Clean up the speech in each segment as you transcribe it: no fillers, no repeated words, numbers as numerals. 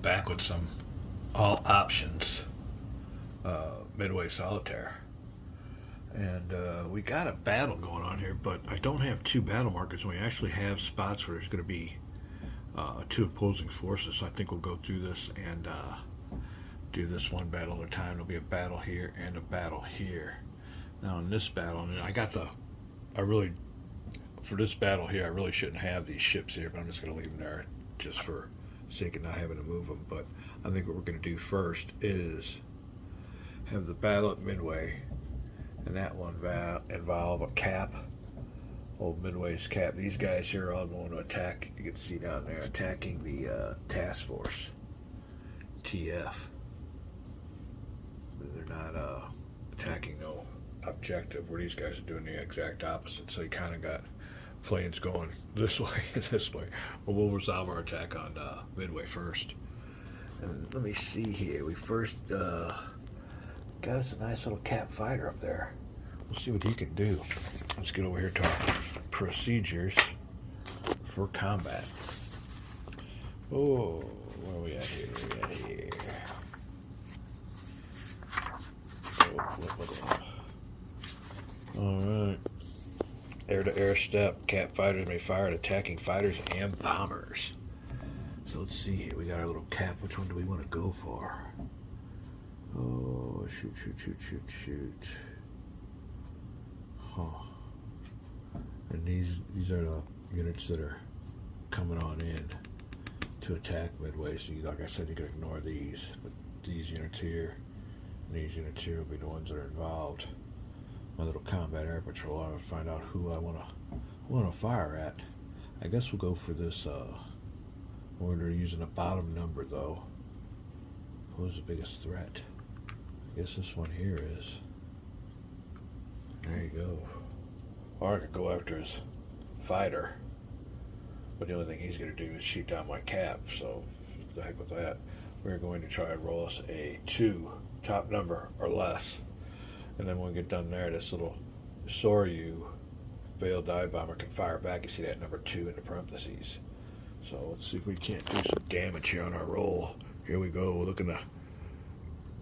back with some all options Midway Solitaire. And we got a battle going on here, but I don't have two battle markers, and we actually have spots where there's going to be two opposing forces. So I think we'll go through this and do this one battle at a time. There'll be a battle here and a battle here. Now in this battle, I mean, for this battle here, I really shouldn't have these ships here, but I'm just going to leave them there just for sake of not having to move them. But I think what we're going to do first is have the battle at Midway, and that one involve a cap, old Midway's cap. These guys here are all going to attack. You can see down there attacking the task force, TF. They're not attacking no objective, where these guys are doing the exact opposite. So you kind of got planes going this way and this way. But we'll resolve our attack on Midway first. And let me see here. We first got us a nice little cap fighter up there. We'll see what he can do. Let's get over here to our procedures for combat. Oh, where are we at here? Where are we at here? Oh, alright. Air-to-air step. Cap fighters may fire at attacking fighters and bombers. So let's see here. We got our little cap. Which one do we want to go for? Oh, shoot. Huh. And these are the units that are coming on in to attack Midway. So like I said, you can ignore these. But these units here and these units here will be the ones that are involved. My little combat air patrol. I want to find out who I want to fire at. I guess we'll go for this. We're using a bottom number though. Who's the biggest threat? I guess this one here is. There you go. Or I could go after his fighter. But the only thing he's going to do is shoot down my cap. So, the heck with that. We're going to try and roll us a 2 top number or less. And then when we get done there, this little Soryu Veiled Dive Bomber can fire back. You see that number 2 in the parentheses. So let's see if we can't do some damage here on our roll. Here we go. We're looking to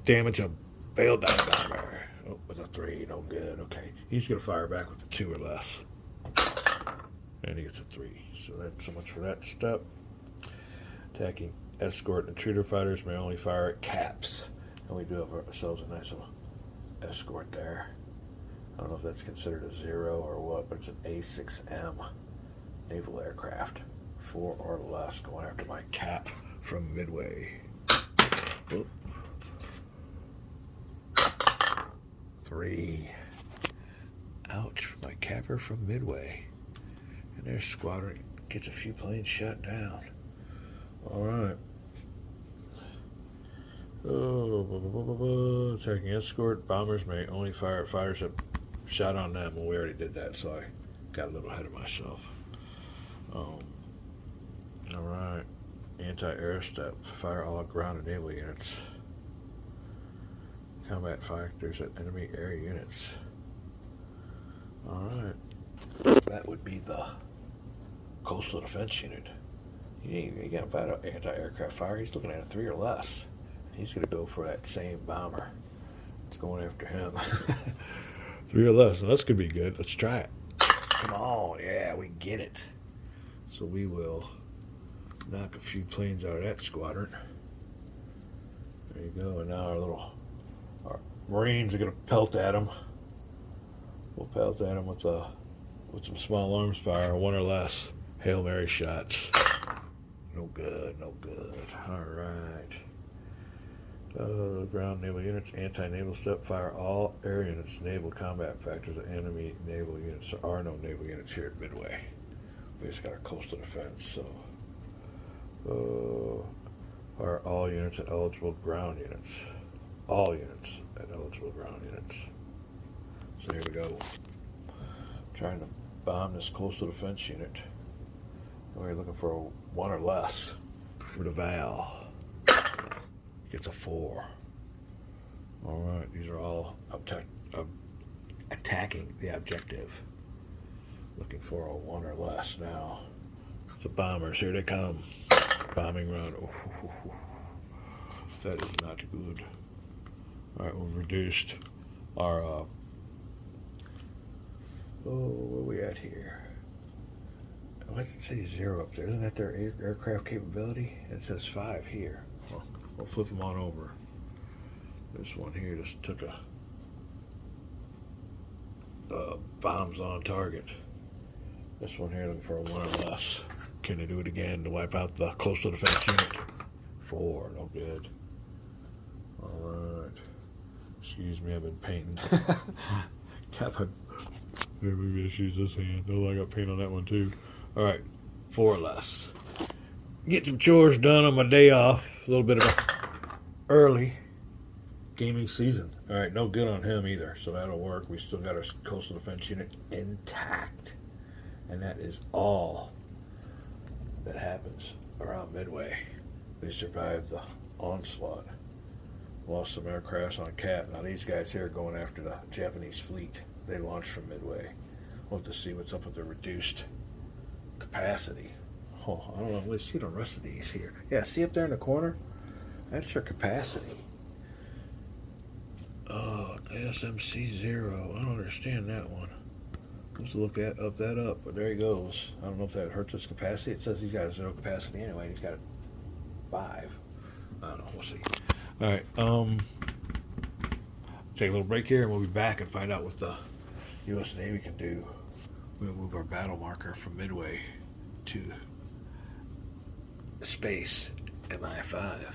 damage a Veiled Dive Bomber. Oh, with a 3, no good. Okay, he's going to fire back with a 2 or less. And he gets a 3. So that's so much for that step. Attacking escort and intruder fighters may only fire at caps. And we do have ourselves a nice little escort there. I don't know if that's considered a 0 or what, but it's an A6M naval aircraft. 4 or less going after my cap from Midway. Oop. 3. Ouch, my capper from Midway. And their squadron gets a few planes shot down. Alright. Oh, attacking escort. Bombers may only fire at fighters that shot on them. Well, we already did that, so I got a little ahead of myself. Alright. Anti-air step. Fire all ground and naval units. Combat fighters at enemy air units. Alright. That would be the coastal defense unit. You got about anti-aircraft fire. He's looking at a 3 or less. He's going to go for that same bomber. It's going after him. 3 or less. Now, that's going to be good. Let's try it. Come on. Yeah, we get it. So we will knock a few planes out of that squadron. There you go. And now our Marines are going to pelt at him. We'll pelt at him with some small arms fire, 1 or less. Hail Mary shots. No good, no good. Alright. Ground naval units, anti-naval step, fire all air units, naval combat factors, and enemy naval units. There are no naval units here at Midway. We just got our coastal defense, so. Fire all units at eligible ground units. All units at eligible ground units. So here we go. Trying to bomb this coastal defense unit. We're looking for a 1 or less for the Val. Gets a 4. Alright, these are all attacking the objective. Looking for a 1 or less now. The bombers, here they come. Bombing run. Ooh. That is not good. Alright, we've reduced our, where are we at here? Why does it say 0 up there? Isn't that their aircraft capability? It says 5 here. Well, we'll flip them on over. This one here just took a bombs on target. This one here looking for a 1 or less. Can they do it again to wipe out the coastal defense unit? 4, no good. Alright. Excuse me, I've been painting. Maybe I should use this hand. Oh, I got paint on that one too. Alright, 4 or less. Get some chores done on my day off. A little bit of a early gaming season. Alright, no good on him either, so that'll work. We still got our coastal defense unit intact. And that is all that happens around Midway. They survived the onslaught. Lost some aircrafts on Cap. Now these guys here are going after the Japanese fleet. They launched from Midway. We'll have to see what's up with the reduced capacity. Oh, I don't know. Let's see the rest of these here. Yeah, see up there in the corner? That's their capacity. Oh, SMC0. I don't understand that one. Let's look at that up. But there he goes. I don't know if that hurts his capacity. It says he's got 0 capacity anyway. He's got 5. I don't know. We'll see. All right. Take a little break here, and we'll be back and find out what the U.S. Navy can do. We'll move our battle marker from Midway to space MI5,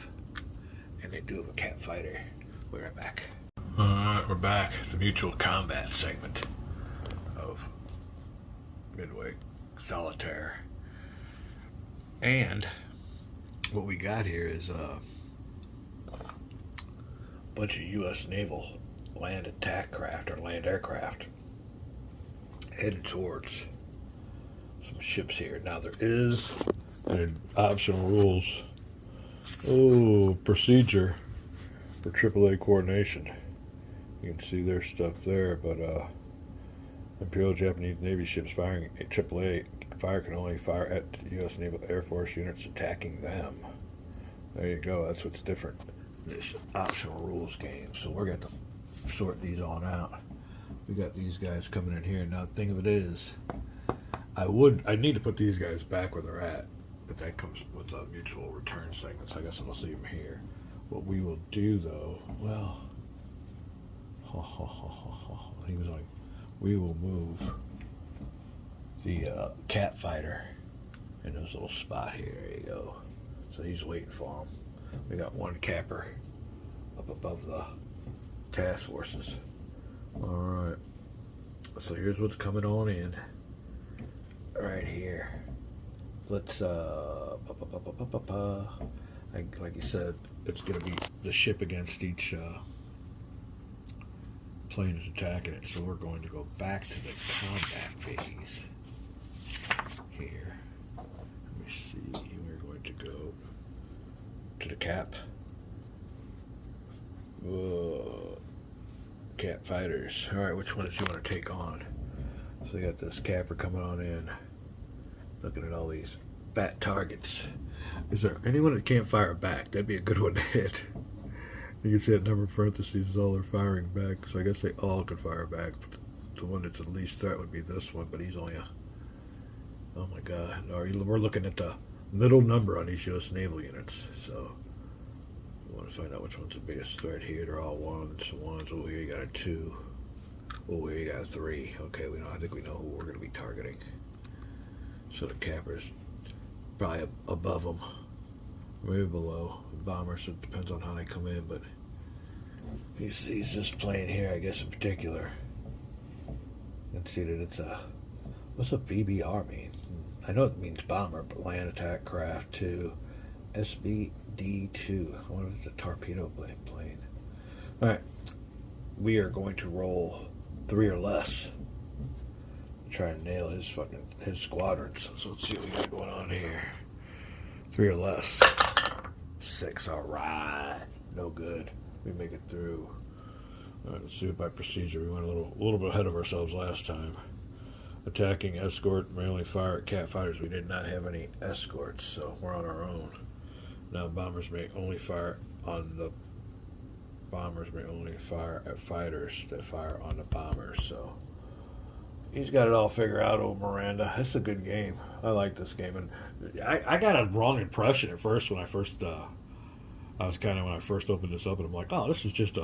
and they do have a Cat fighter. We're right back. All right, we're back. The mutual combat segment of Midway Solitaire, and what we got here is a bunch of U.S. naval land attack craft or land aircraft headed towards some ships here. Now there is an optional rules procedure for AAA coordination. You can see their stuff there, but Imperial Japanese Navy ships firing at AAA fire can only fire at U.S. Naval Air Force units attacking them. There you go. That's what's different. This optional rules game. So we're going to sort these on out. We got these guys coming in here. Now the thing of it is, I need to put these guys back where they're at, but that comes with a mutual return segment, so I guess I'll see them here. What we will do though, well, he was like, we will move the Cat fighter in this little spot here. There you go. So he's waiting for him. We got one capper up above the task forces. Alright, so here's what's coming on in right here. Let's like you said, it's gonna be the ship against each plane is attacking it, so we're going to go back to the combat phase here. Let me see, we're going to go to the Cap. Whoa. Cat fighters. Alright, which one do you want to take on? So we got this capper coming on in. Looking at all these fat targets. Is there anyone that can't fire back? That'd be a good one to hit. You can see that number in parentheses is all they're firing back. So I guess they all could fire back. But the one that's the least threat would be this one, but he's only a... Oh my god. We're looking at the middle number on these U.S. naval units. So we want to find out which one's the biggest threat here. They're all ones. Oh, here you got a 2. Oh, here you got a 3. Okay, I think we know who we're going to be targeting. So the capper's probably above them, maybe below the bomber. So it depends on how they come in. But he sees this plane here, I guess in particular. You can see that it's a, what's a BBR mean? I know it means bomber, but land attack craft 2, SBD2. I wonder if it's a torpedo plane. All right, we are going to roll 3 or less. Try and nail his squadrons. So let's see what we got going on here. 3 or less. 6. All right. No good. We make it through. All right, let's do it by procedure. We went a little bit ahead of ourselves last time. Attacking escort may only fire at Cat fighters. We did not have any escorts, so we're on our own. Now bombers may only fire at fighters that fire on the bombers. So he's got it all figured out, old Miranda. It's a good game. I like this game, and I got a wrong impression at first when I first when I first opened this up, and I'm like, oh, this is just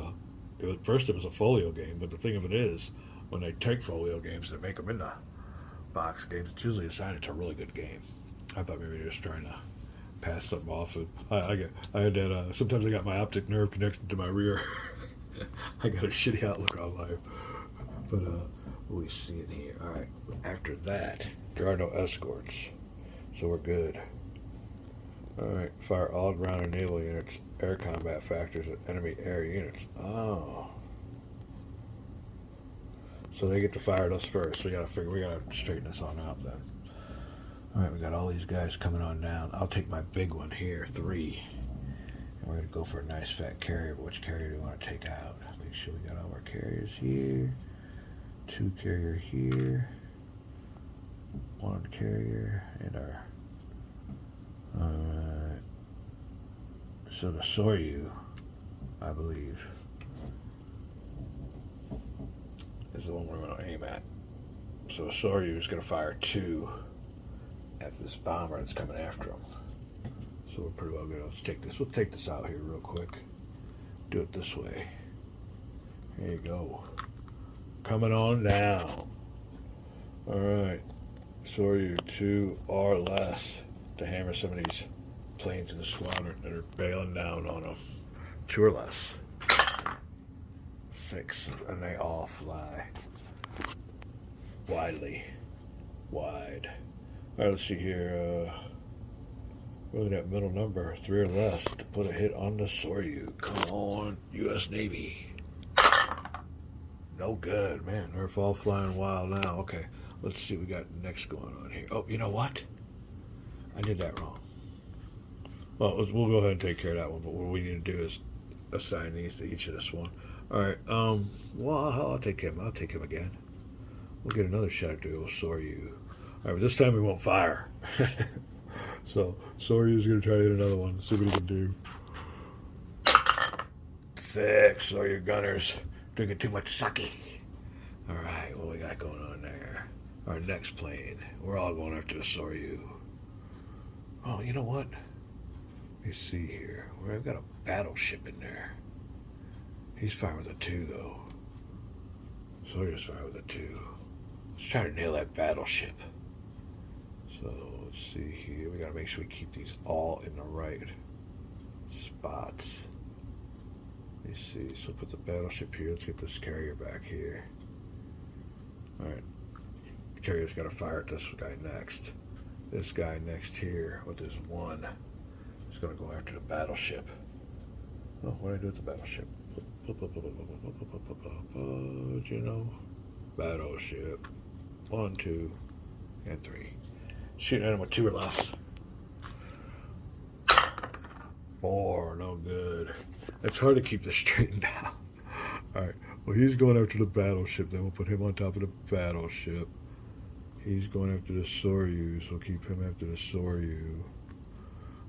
first it was a folio game, but the thing of it is, when they take folio games and make them into box games, it's usually a sign it's a really good game. I thought maybe they were just trying to pass something off. I had that. Sometimes I got my optic nerve connected to my rear. I got a shitty outlook on life. But we see it here. All right. After that, there are no escorts, so we're good. All right. Fire all ground and naval units, air combat factors at enemy air units. Oh. So they get to fire at us first. We gotta straighten this on out then. All right, we got all these guys coming on down. I'll take my big one here, 3. And we're going to go for a nice fat carrier. But which carrier do we want to take out? Make sure we got all our carriers here. 2 carrier here. 1 carrier. And our... Alright. So the Soryu, I believe, is the one we're going to aim at. So the Soryu is going to fire 2 at this bomber that's coming after him. So we're pretty well good. Let's take this. We'll take this out here real quick. Do it this way. There you go. Coming on down. Alright. Soryu 2 or less to hammer some of these planes in the squadron that are bailing down on them. 2 or less. 6. And they all fly. Widely. Wide. All right, let's see here. Look at that middle number, 3 or less, to put a hit on the Soryu. Come on, U.S. Navy. No good, man. They're all flying wild now. Okay, let's see what we got next going on here. Oh, you know what? I did that wrong. Well, we'll go ahead and take care of that one, but what we need to do is assign these to each of this one. All right, well, I'll take him. I'll take him again. We'll get another shot at the old Soryu. All right, but this time we won't fire. So Soryu's going to try to hit another one. See what he can do. 6. Soryu gunners drinking too much sake. All right, what we got going on there? Our next plane. We're all going after the Soryu. Oh, you know what? Let me see here. I've got a battleship in there. He's firing with a 2, though. Soryu's firing with a 2. Let's try to nail that battleship. So let's see here. We gotta make sure we keep these all in the right spots. Let me see. So put the battleship here. Let's get this carrier back here. Alright. The carrier's gotta fire at this guy next. This guy next here with his 1 is gonna go after the battleship. Oh, what do I do with the battleship? You know, battleship. 1, 2, and 3. Shooting at him with 2 or less. 4, no good. It's hard to keep this straightened out. Alright, well, he's going after the battleship. Then we'll put him on top of the battleship. He's going after the Soryu, so we'll keep him after the Soryu.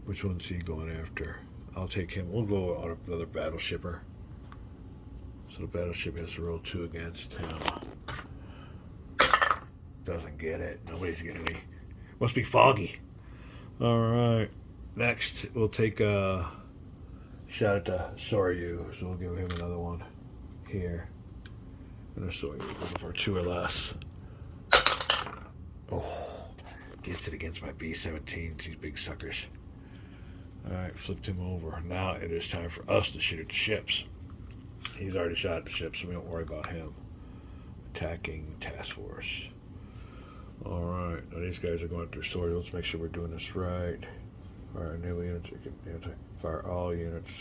Which one's he going after? I'll take him. We'll go on another battleshipper. So the battleship has to roll 2 against him. Doesn't get it. Nobody's getting me. Must be foggy. Alright. Next, we'll take a shot at the Soryu. So we'll give him another one here. And a Soryu looking for 2 or less. Oh, gets it against my B-17s, these big suckers. Alright, flipped him over. Now it is time for us to shoot at the ships. He's already shot at the ships, so we don't worry about him. Attacking task force. Alright, now these guys are going through Soryu. Let's make sure we're doing this right. Alright, naval units, fire all units.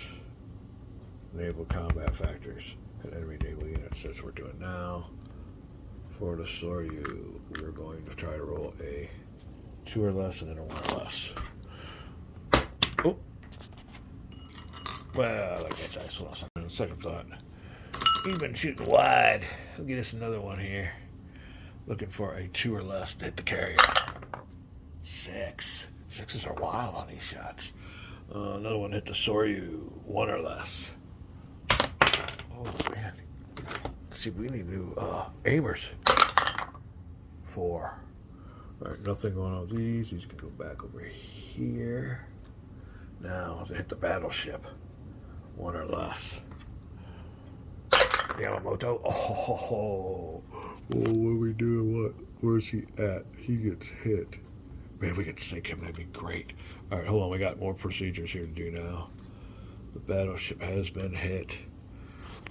Naval combat factors and enemy naval units. That's what we're doing now. For the Soryu, we're going to try to roll a 2 or less and then a 1 or less. Oh! Well, I got dice. Hold on a second. Second thought. He's been shooting wide. We'll get us another one here. Looking for a 2 or less to hit the carrier. 6. 6s are wild on these shots. Another one hit the Soryu, 1 or less. Oh man. Let's see, we need new aimers. 4. Alright, nothing going on with these. These can go back over here. Now to hit the battleship. 1 or less. Yamamoto. Oh, what are we doing? What? Where's he at? He gets hit. Man, if we could sink him, that'd be great. Alright, hold on. We got more procedures here to do now. The battleship has been hit.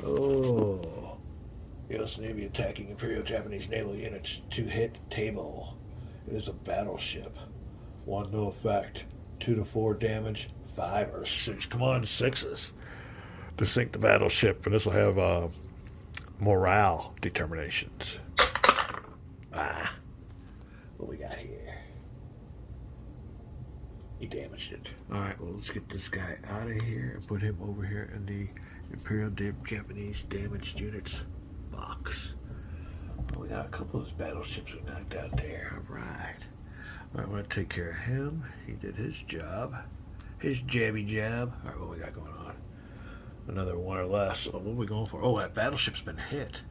Oh. U.S. Navy attacking Imperial Japanese naval units to hit table. It is a battleship. 1, no effect. 2 to 4 damage. 5 or 6. Come on, 6s. To sink the battleship. And this will have morale determinations. What we got here? He damaged it. Alright, well, let's get this guy out of here and put him over here in the Imperial Japanese damaged units box. Well, we got a couple of those battleships we knocked out there. Alright. Alright, we're going to take care of him. He did his job. His jabby jab. Alright, what we got going on? Another 1 or less. Oh, what are we going for? Oh, that battleship's been hit.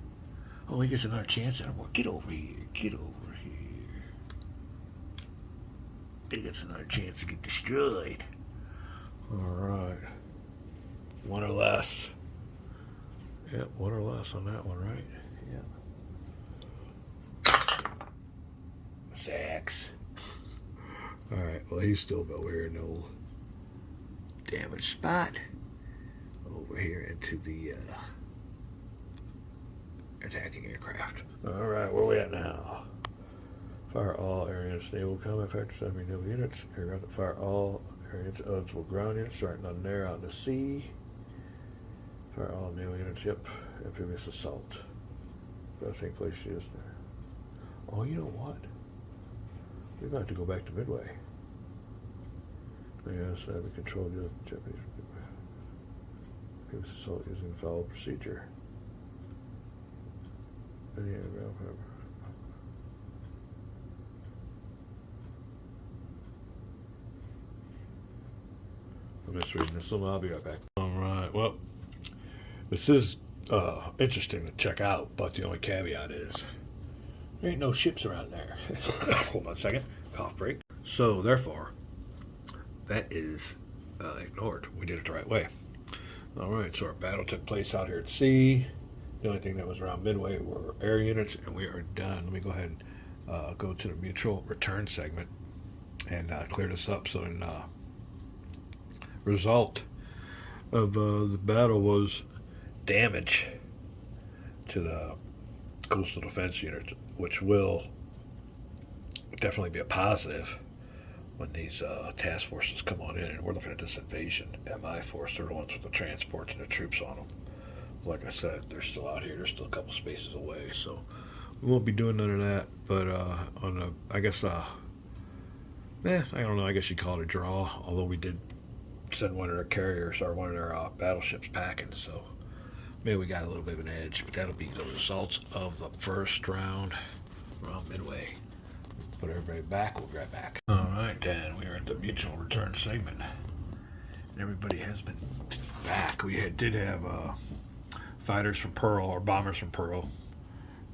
Oh, he gets another chance at him. Get over here. Get over here. He gets another chance to get destroyed. Alright. 1 or less. Yep, 1 or less on that one, right? Yep. 6. Alright, well, he's still over here in the old damaged spot. Over here into the attacking aircraft. Alright, where are we at now? Fire all area units, naval combat factors, enemy naval units. Aircraft that fire all area units, eligible ground units, starting on there out in the sea. Fire all naval units, yep. Amphibious assault. That'll take place just there. Oh, you know what? We're going to have to go back to Midway. Yes, I have a control of the Japanese. Amphibious assault using follow procedure. Any aircraft, I'm just reading this one. I'll be right back. Alright, well, this is interesting to check out, but the only caveat is there ain't no ships around there. Hold on a second. Cough break. So, therefore, that is ignored. We did it the right way. Alright, so our battle took place out here at sea. The only thing that was around Midway were air units, and we are done. Let me go ahead and go to the mutual return segment and clear this up. So, in result of the battle was damage to the coastal defense units, which will definitely be a positive when these task forces come on in. And we're looking at this invasion MI force. They're the ones with the transports and the troops on them. Like I said, they're still out here. They're still a couple spaces away, so we won't be doing none of that. But on the, I guess, I don't know. I guess you call it a draw. Although we did send one of their carriers or one of their battleships packing, so maybe we got a little bit of an edge. But that'll be the results of the first round around Midway. Put everybody back. We'll be right back. All right, Dan. We are at the mutual return segment. And everybody has been back. We did have fighters from Pearl, or bombers from Pearl,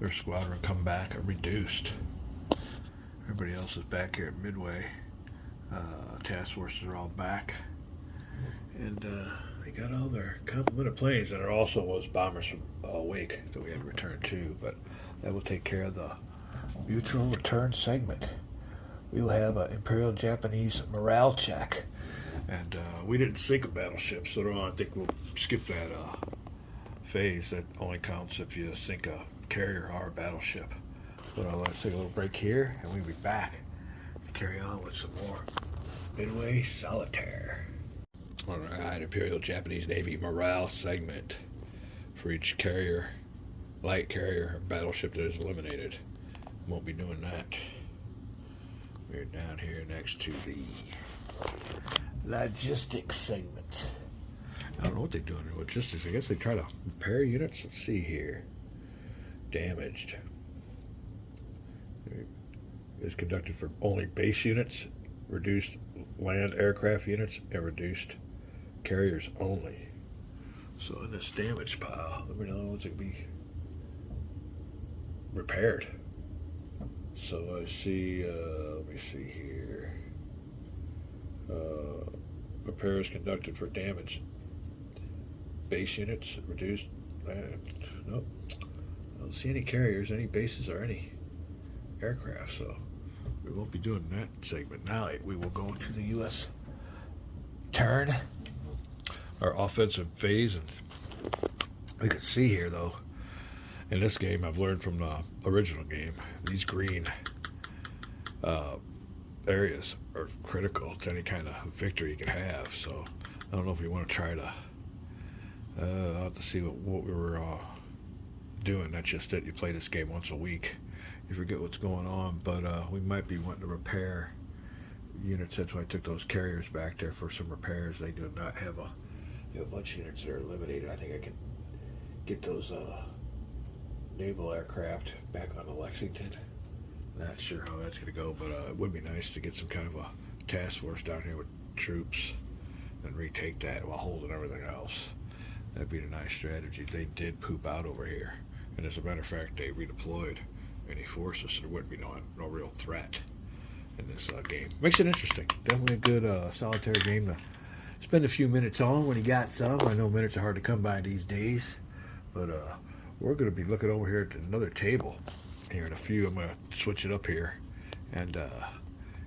their squadron come back reduced. Everybody else is back here at Midway. Task forces are all back. And they got all their complement of planes, and there also was bombers from Wake that we had to return to, but that will take care of the mutual return segment. We will have an Imperial Japanese morale check. And we didn't sink a battleship, so I think we'll skip that phase. That only counts if you sink a carrier or a battleship. But let's take a little break here, and we'll be back to carry on with some more Midway Solitaire. All right, Imperial Japanese Navy morale segment for each carrier, light carrier, or battleship that is eliminated. Won't be doing that. We're down here next to the logistics segment. I don't know what they're doing in logistics. I guess they try to repair units. Let's see here. Damaged. Is conducted for only base units. Reduced land aircraft units and reduced carriers only. So in this damage pile, let me know once it can be repaired. So I see, let me see here. Repairs conducted for damaged base units, reduced land. Nope. I don't see any carriers, any bases, or any aircraft, so we won't be doing that segment. Now we will go to the U.S. turn, our offensive phase, and we can see here, though, in this game, I've learned from the original game, these green areas are critical to any kind of victory you can have. So I don't know if we want to try to. I'll have to see what we were doing. That's just it. You play this game once a week. You forget what's going on, but we might be wanting to repair units. That's why I took those carriers back there for some repairs. They do not have a bunch of units that are eliminated. I think I can get those naval aircraft back on the Lexington. Not sure how that's going to go, but it would be nice to get some kind of a task force down here with troops and retake that while holding everything else. That'd be a nice strategy. They did poop out over here, and as a matter of fact, they redeployed any forces, so there wouldn't be no real threat in this game. Makes it interesting. Definitely a good solitaire game to spend a few minutes on when you got some. I know minutes are hard to come by these days, but we're going to be looking over here at another table here in a few. I'm going to switch it up here and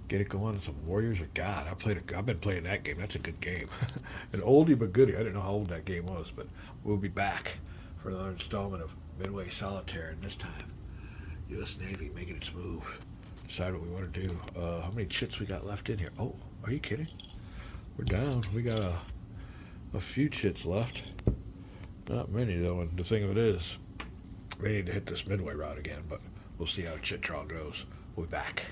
get it going. Some Warriors of God. I've been playing that game. That's a good game. An oldie but goodie. I didn't know how old that game was, but we'll be back for another installment of Midway Solitaire, and this time U.S. Navy making its move. Decide what we want to do. How many chits we got left in here? Oh, are you kidding? We're down. We got a few chits left. Not many, though, and the thing of it is, we need to hit this Midway route again, but we'll see how chit draw goes. We'll be back.